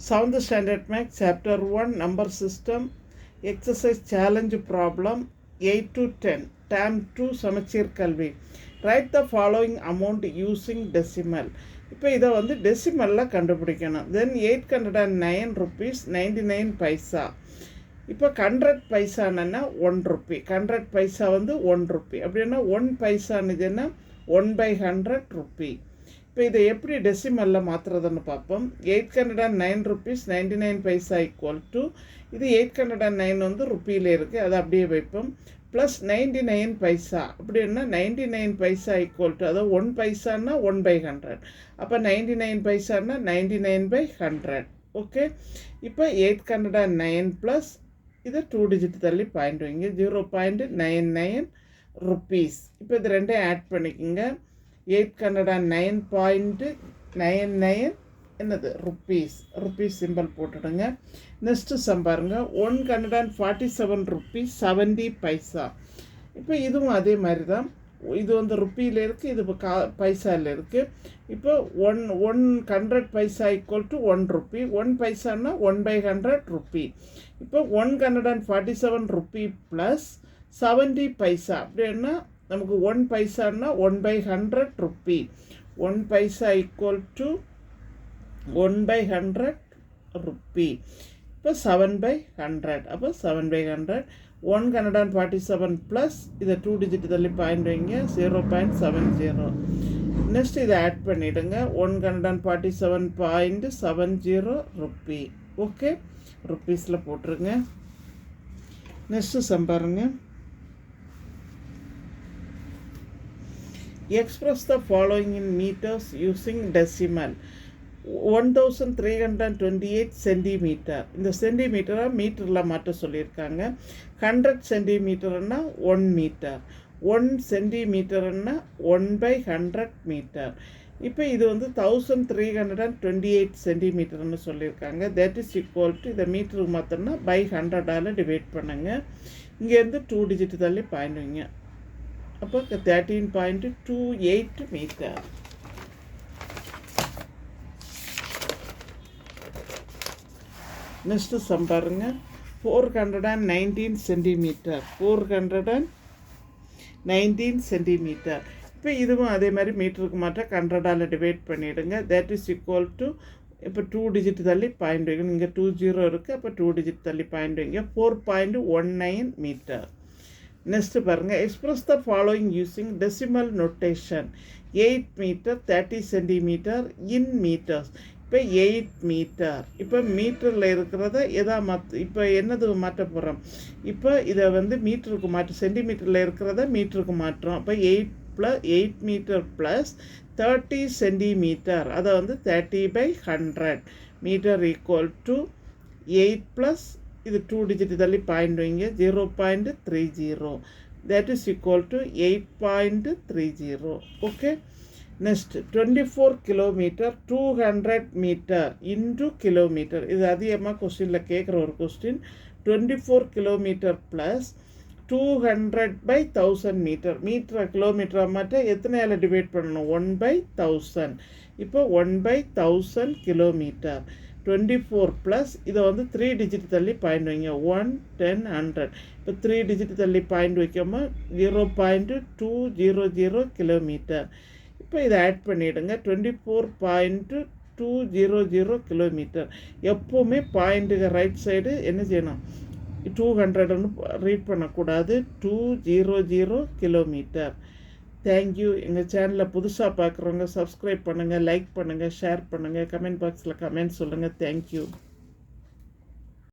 7th Standard Maths, Chapter 1, Number System, Exercise Challenge Problem, 8 to 10, Term 2, Samachir Kalvi. Write the following amount using decimal. இப்போ இதை வந்து டெசிமலில் கண்டுபிடிக்கணும். தென் 809 rupees 99 பைசா. இப்போ 100 பைசான்னா 1 rupee. 100 பைசா வந்து 1 rupee. அப்படின்னா 1 பைசானுதுன்னா 1/100 rupee. இப்போ இதை எப்படி டெசிமலில் மாற்றுறதுன்னு பார்ப்போம். 809 rupees 99 பைசா ஈக்குவல் டு இது 809 வந்து ருப்பியில் இருக்குது, அதை அப்படியே வைப்போம். ப்ளஸ் 99 பைசா அப்படின்னா 99 பைசா ஈக்குவல் டு அதாவது 1 பைசான்னா 1/100. அப்போ 99 பைசான்னா 99/100. ஓகே, இப்போ 809 ப்ளஸ் இதை 2 டிஜிட் தள்ளி பாயிண்ட் வைங்க, 0.99 rupees. இப்போ இது ரெண்டையும் ஆட் பண்ணிக்கோங்க. 809.99 என்னது ருப்பீஸ் சிம்பிள் போட்டுடுங்க. நெக்ஸ்ட்டு சம் பாருங்க, 147 rupees 70 பைசா. இப்போ இதுவும் அதே மாதிரி தான், இது வந்து ருப்பியில் இருக்குது, இது பைசாவில் இருக்குது. இப்போ 100 பைசா ஈக்குவல் டு 1 rupee. 1 பைசான்னா 1/100 rupee. இப்போ 147 rupee ப்ளஸ் 70 பைசா அப்படின்னா நமக்கு 1 பைசான்னா 1/100 rupee. 1 paisa equal to 1/100 rupee. இப்போ 7/100. அப்போ 7/100. 147 ப்ளஸ் இதை 2 டிஜிட் தள்ளி பாயிண்ட் வைங்க, 0.70. நெக்ஸ்ட் இதை ஆட் பண்ணிவிடுங்க, 147.70 rupee. ஓகே, ருப்பீஸில் போட்டுருங்க. நெக்ஸ்ட்டு சம் பாருங்க. Express the following in meters using decimal. 1328 centimetre. இந்த சென்டிமீட்டரை மீட்டரில் மாற்ற சொல்லியிருக்காங்க. 100 சென்டிமீட்டர்னா 1 மீட்டர். 1 சென்டிமீட்டர்னா 1/100 மீட்டர். இப்போ இது வந்து 1328 சென்டிமீட்டர்னு சொல்லியிருக்காங்க. தட் இஸ் ஈக்குவல் டு இதை மீட்டருக்கு மாற்றோம்னா பை 100ஆல் டிவைட் பண்ணுங்க. இங்கேருந்து 2 டிஜிட் தள்ளி பாயிண்ட் வைங்க. அப்போ 13.28 மீட்டர். நெக்ஸ்ட்டு சம் பாருங்க, 419 சென்டிமீட்டர். 419 சென்டிமீட்டர். இப்போ இதுவும் அதே மாதிரி மீட்டருக்கு மாற்ற 100ஆல் டிவைட் பண்ணிவிடுங்க. தட் இஸ் ஈக்குவல் டு இப்போ 2 டிஜிட் தள்ளி பாயிண்ட் வைக்கணும். இங்கே 20 இருக்குது, அப்போ 2 டிஜிட் தள்ளி பாயிண்ட் வைங்க, 4.19 மீட்டர். நெக்ஸ்ட்டு பாருங்கள், express the following using decimal notation. 8 metre 30 centimetre in metres. இப்போ 8 மீட்டர். இப்போ மீட்டரில் இருக்கிறத இப்போ என்னது மாற்ற போகிறோம். இப்போ இதை வந்து மீட்டருக்கு சென்டிமீட்டரில் இருக்கிறத மீட்டருக்கு மாற்றுறோம். அப்போ 8 மீட்டர் ப்ளஸ் 30 சென்டிமீட்டர், அதை வந்து 30/100 மீட்டர் ஈக்குவல் டு 8 ப்ளஸ் இது 2 டிஜிட் தள்ளி பாயிண்ட் வைங்க, 0.30. That is equal to 8.30. Okay, next 24 kilometre 200 metre into kilometre. இது அதிகமாக கொஸ்டினில் கேட்குற ஒரு கொஸ்டின். 24 kilometre plus 200/1000 metre. மீட்டரை கிலோமீட்டரை மட்டும் எத்தனையால் டிவைட் பண்ணணும், 1/1000. இப்போ 1/1000 கிலோமீட்டர். 24 ப்ளஸ் இதை வந்து 3 டிஜிட் தள்ளி பாயிண்ட் வைங்க, 1, 10, 100. இப்போ 3 டிஜிட் தள்ளி பாயிண்ட் வைக்காம 0.200 கிலோமீட்டர். இப்போ இதை ஆட் பண்ணிவிடுங்க, 24.200 கிலோமீட்டர். எப்போவுமே பாயிண்ட்டுக்கு ரைட் சைடு என்ன செய்யணும், 200ன்னு ரீட் பண்ணக்கூடாது, 200 கிலோமீட்டர். தேங்க்யூ. எங்கள் சேனலில் புதுசாக பார்க்குறவங்க சப்ஸ்கிரைப் பண்ணுங்கள், லைக் பண்ணுங்கள், ஷேர் பண்ணுங்கள், கமெண்ட் பாக்ஸில் கமெண்ட் சொல்லுங்கள். தேங்க்யூ.